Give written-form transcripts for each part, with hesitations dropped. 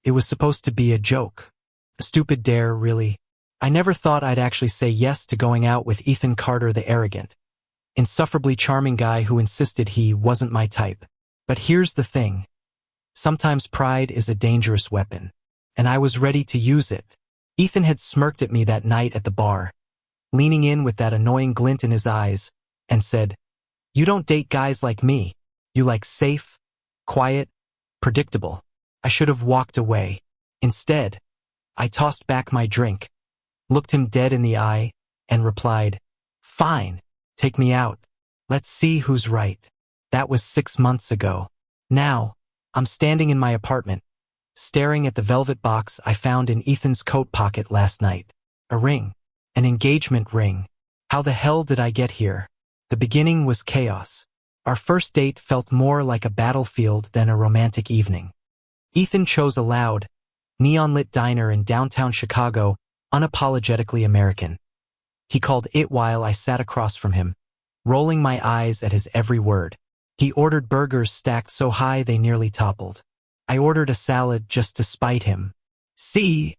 It was supposed to be a joke. A stupid dare, really. I never thought I'd actually say yes to going out with Ethan Carter, the arrogant, insufferably charming guy who insisted he wasn't my type. But here's the thing. Sometimes pride is a dangerous weapon, and I was ready to use it. Ethan had smirked at me that night at the bar, leaning in with that annoying glint in his eyes, and said, "You don't date guys like me. You like safe, quiet, predictable." I should have walked away. Instead, I tossed back my drink, looked him dead in the eye, and replied, "Fine, take me out. Let's see who's right." That was 6 months ago. Now, I'm standing in my apartment, staring at the velvet box I found in Ethan's coat pocket last night. A ring. An engagement ring. How the hell did I get here? The beginning was chaos. Our first date felt more like a battlefield than a romantic evening. Ethan chose a loud, neon-lit diner in downtown Chicago, unapologetically American. He called it while I sat across from him, rolling my eyes at his every word. He ordered burgers stacked so high they nearly toppled. I ordered a salad just to spite him. "See?"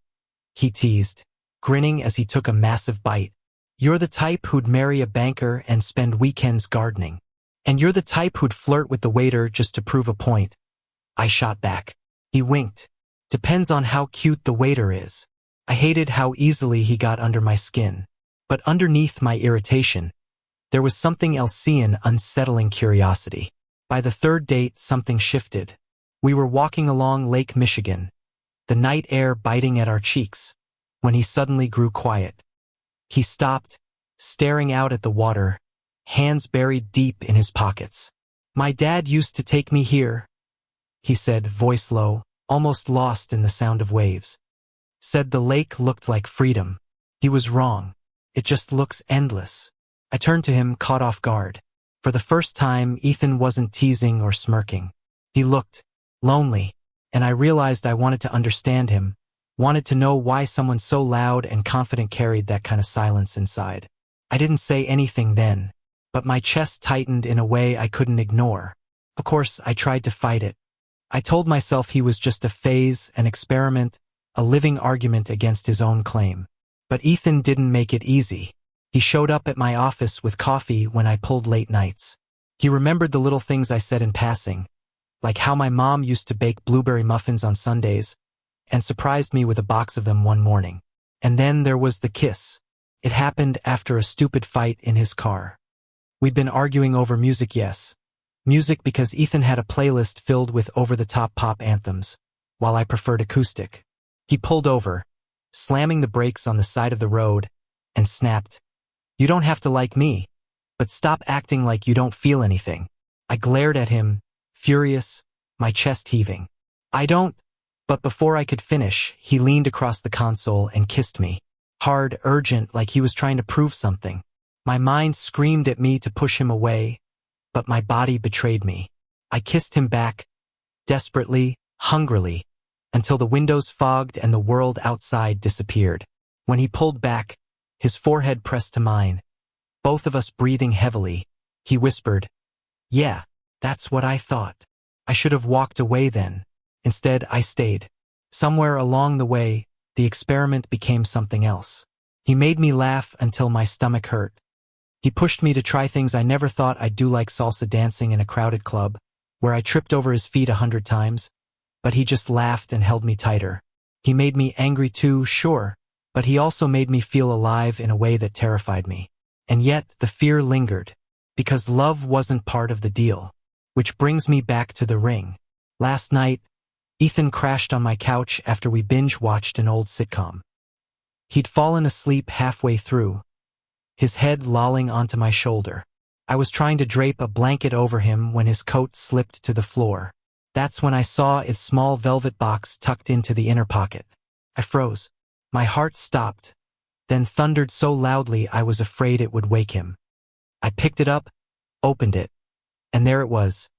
he teased, grinning as he took a massive bite. "You're the type who'd marry a banker and spend weekends gardening. And you're the type who'd flirt with the waiter just to prove a point." I shot back. He winked. "Depends on how cute the waiter is." I hated how easily he got under my skin. But underneath my irritation, there was something Elsean unsettling curiosity. By the third date, something shifted. We were walking along Lake Michigan, the night air biting at our cheeks, when he suddenly grew quiet. He stopped, staring out at the water, hands buried deep in his pockets. "My dad used to take me here," he said, voice low, almost lost in the sound of waves. Said the lake looked like freedom. He was wrong. It just looks endless. I turned to him, caught off guard. For the first time, Ethan wasn't teasing or smirking. He looked lonely, and I realized I wanted to understand him, wanted to know why someone so loud and confident carried that kind of silence inside. I didn't say anything then, but my chest tightened in a way I couldn't ignore. Of course, I tried to fight it. I told myself he was just a phase, an experiment, a living argument against his own claim. But Ethan didn't make it easy. He showed up at my office with coffee when I pulled late nights. He remembered the little things I said in passing, like how my mom used to bake blueberry muffins on Sundays, and surprised me with a box of them one morning. And then there was the kiss. It happened after a stupid fight in his car. We'd been arguing over music, yes. Music because Ethan had a playlist filled with over-the-top pop anthems, while I preferred acoustic. He pulled over, slamming the brakes on the side of the road, and snapped, "You don't have to like me, but stop acting like you don't feel anything." I glared at him, furious, my chest heaving. "I don't," but before I could finish, he leaned across the console and kissed me. Hard, urgent, like he was trying to prove something. My mind screamed at me to push him away, but my body betrayed me. I kissed him back, desperately, hungrily, until the windows fogged and the world outside disappeared. When he pulled back, his forehead pressed to mine, both of us breathing heavily, he whispered, "Yeah, that's what I thought." I should have walked away then. Instead, I stayed. Somewhere along the way, the experiment became something else. He made me laugh until my stomach hurt. He pushed me to try things I never thought I'd do, like salsa dancing in a crowded club, where I tripped over his feet 100 times, but he just laughed and held me tighter. He made me angry too, sure, but he also made me feel alive in a way that terrified me. And yet, the fear lingered, because love wasn't part of the deal. Which brings me back to the ring. Last night, Ethan crashed on my couch after we binge-watched an old sitcom. He'd fallen asleep halfway through, his head lolling onto my shoulder. I was trying to drape a blanket over him when his coat slipped to the floor. That's when I saw its small velvet box tucked into the inner pocket. I froze. My heart stopped, then thundered so loudly I was afraid it would wake him. I picked it up, opened it, and there it was.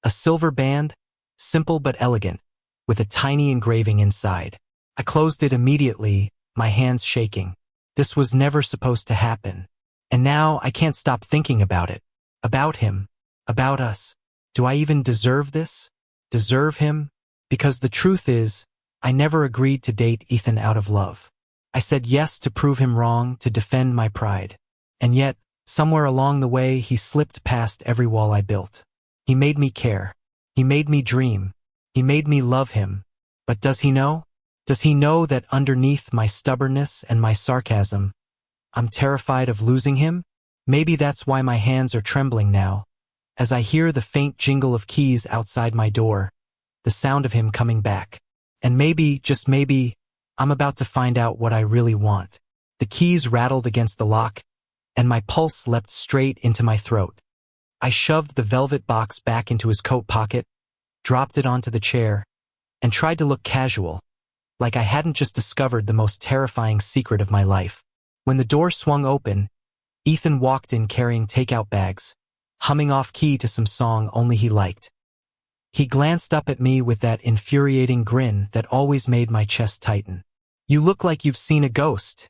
A silver band, simple but elegant, with a tiny engraving inside. I closed it immediately, my hands shaking. This was never supposed to happen. And now I can't stop thinking about it. About him. About us. Do I even deserve this? Deserve him? Because the truth is, I never agreed to date Ethan out of love. I said yes to prove him wrong, to defend my pride. And yet, somewhere along the way, he slipped past every wall I built. He made me care. He made me dream. He made me love him. But does he know? Does he know that underneath my stubbornness and my sarcasm, I'm terrified of losing him? Maybe that's why my hands are trembling now, as I hear the faint jingle of keys outside my door, the sound of him coming back. And maybe, just maybe, I'm about to find out what I really want. The keys rattled against the lock, and my pulse leapt straight into my throat. I shoved the velvet box back into his coat pocket, dropped it onto the chair, and tried to look casual, like I hadn't just discovered the most terrifying secret of my life. When the door swung open, Ethan walked in carrying takeout bags, humming off-key to some song only he liked. He glanced up at me with that infuriating grin that always made my chest tighten. "You look like you've seen a ghost,"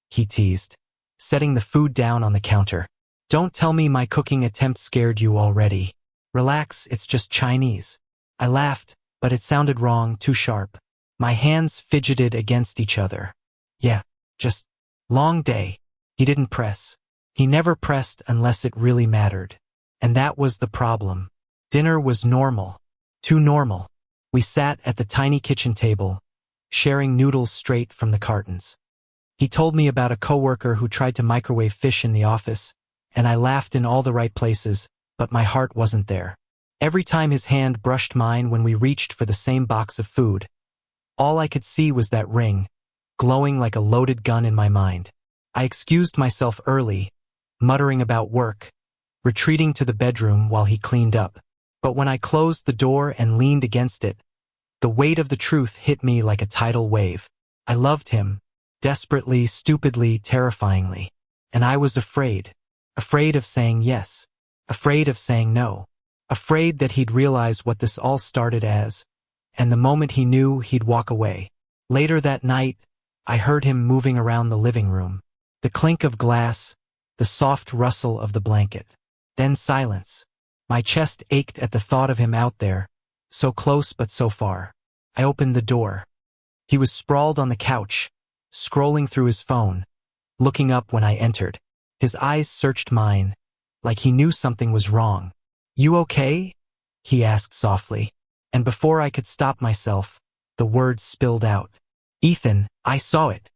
he teased, setting the food down on the counter. "Don't tell me my cooking attempt scared you already. Relax, it's just Chinese." I laughed, but it sounded wrong, too sharp. My hands fidgeted against each other. "Yeah, just long day." He didn't press. He never pressed unless it really mattered. And that was the problem. Dinner was normal. Too normal. We sat at the tiny kitchen table, sharing noodles straight from the cartons. He told me about a coworker who tried to microwave fish in the office, and I laughed in all the right places, but my heart wasn't there. Every time his hand brushed mine when we reached for the same box of food, all I could see was that ring, glowing like a loaded gun in my mind. I excused myself early, muttering about work, retreating to the bedroom while he cleaned up. But when I closed the door and leaned against it, the weight of the truth hit me like a tidal wave. I loved him, desperately, stupidly, terrifyingly. And I was afraid. Afraid of saying yes. Afraid of saying no. Afraid that he'd realize what this all started as, and the moment he knew, he'd walk away. Later that night, I heard him moving around the living room. The clink of glass, the soft rustle of the blanket. Then silence. My chest ached at the thought of him out there, so close but so far. I opened the door. He was sprawled on the couch, scrolling through his phone, looking up when I entered. His eyes searched mine, like he knew something was wrong. "You okay?" he asked softly, and before I could stop myself, the words spilled out. "Ethan, I saw it."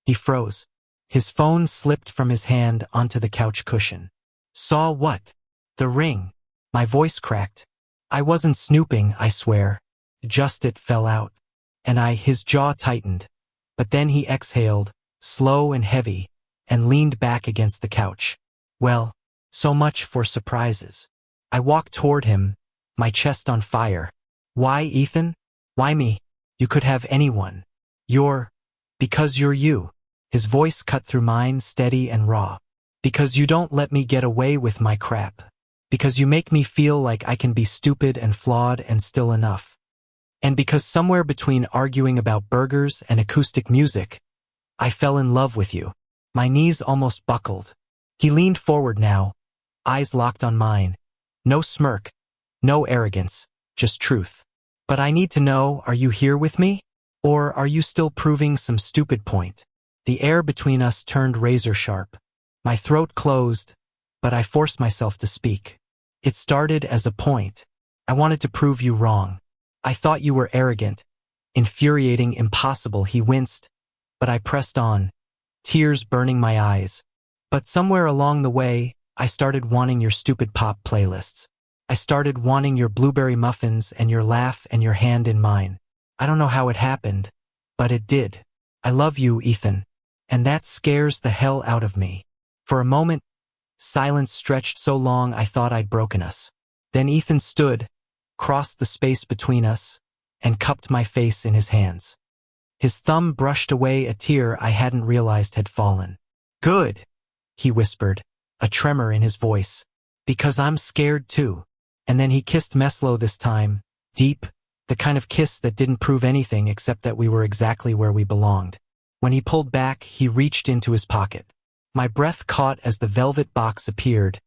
He froze. His phone slipped from his hand onto the couch cushion. "Saw what?" "The ring." My voice cracked. I wasn't snooping, I swear. Just it fell out. And his jaw tightened. But then he exhaled, slow and heavy, and leaned back against the couch. "Well, so much for surprises." I walked toward him, my chest on fire. "Why, Ethan? Why me? You could have anyone. Because you're you." His voice cut through mine, steady and raw. "Because you don't let me get away with my crap. Because you make me feel like I can be stupid and flawed and still enough. And because somewhere between arguing about burgers and acoustic music, I fell in love with you." My knees almost buckled. He leaned forward now, eyes locked on mine. No smirk, no arrogance, just truth. "But I need to know, are you here with me? Or are you still proving some stupid point?" The air between us turned razor sharp. My throat closed, but I forced myself to speak. "It started as a point. I wanted to prove you wrong. I thought you were arrogant, infuriating, impossible." He winced, but I pressed on, tears burning my eyes. "But somewhere along the way, I started wanting your stupid pop playlists. I started wanting your blueberry muffins and your laugh and your hand in mine. I don't know how it happened, but it did. I love you, Ethan. And that scares the hell out of me." For a moment, silence stretched so long I thought I'd broken us. Then Ethan stood, crossed the space between us, and cupped my face in his hands. His thumb brushed away a tear I hadn't realized had fallen. "Good," he whispered, a tremor in his voice. "Because I'm scared too." And then he kissed Meslo this time, deep, the kind of kiss that didn't prove anything except that we were exactly where we belonged. When he pulled back, he reached into his pocket. My breath caught as the velvet box appeared,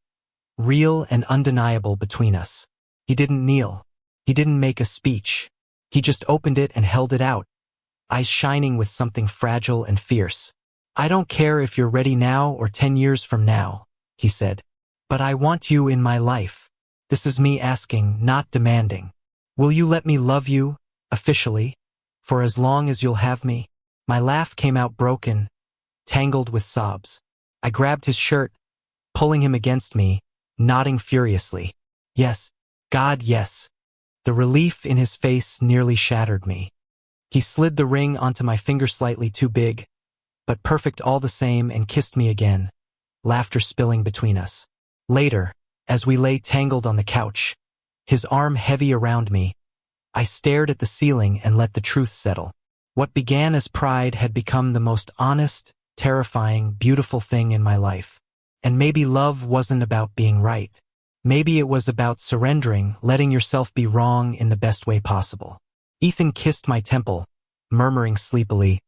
real and undeniable between us. He didn't kneel. He didn't make a speech. He just opened it and held it out, eyes shining with something fragile and fierce. "I don't care if you're ready now or 10 years from now," he said. "But I want you in my life. This is me asking, not demanding. Will you let me love you, officially, for as long as you'll have me?" My laugh came out broken, tangled with sobs. I grabbed his shirt, pulling him against me, nodding furiously. "Yes, God, yes." The relief in his face nearly shattered me. He slid the ring onto my finger slightly too big, but perfect all the same, and kissed me again, laughter spilling between us. Later, as we lay tangled on the couch, his arm heavy around me, I stared at the ceiling and let the truth settle. What began as pride had become the most honest, terrifying, beautiful thing in my life. And maybe love wasn't about being right. Maybe it was about surrendering, letting yourself be wrong in the best way possible. Ethan kissed my temple, murmuring sleepily,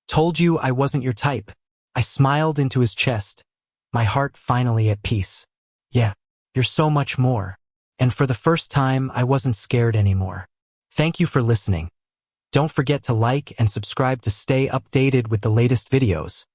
"Told you I wasn't your type." I smiled into his chest, my heart finally at peace. "Yeah, you're so much more." And for the first time, I wasn't scared anymore. Thank you for listening. Don't forget to like and subscribe to stay updated with the latest videos.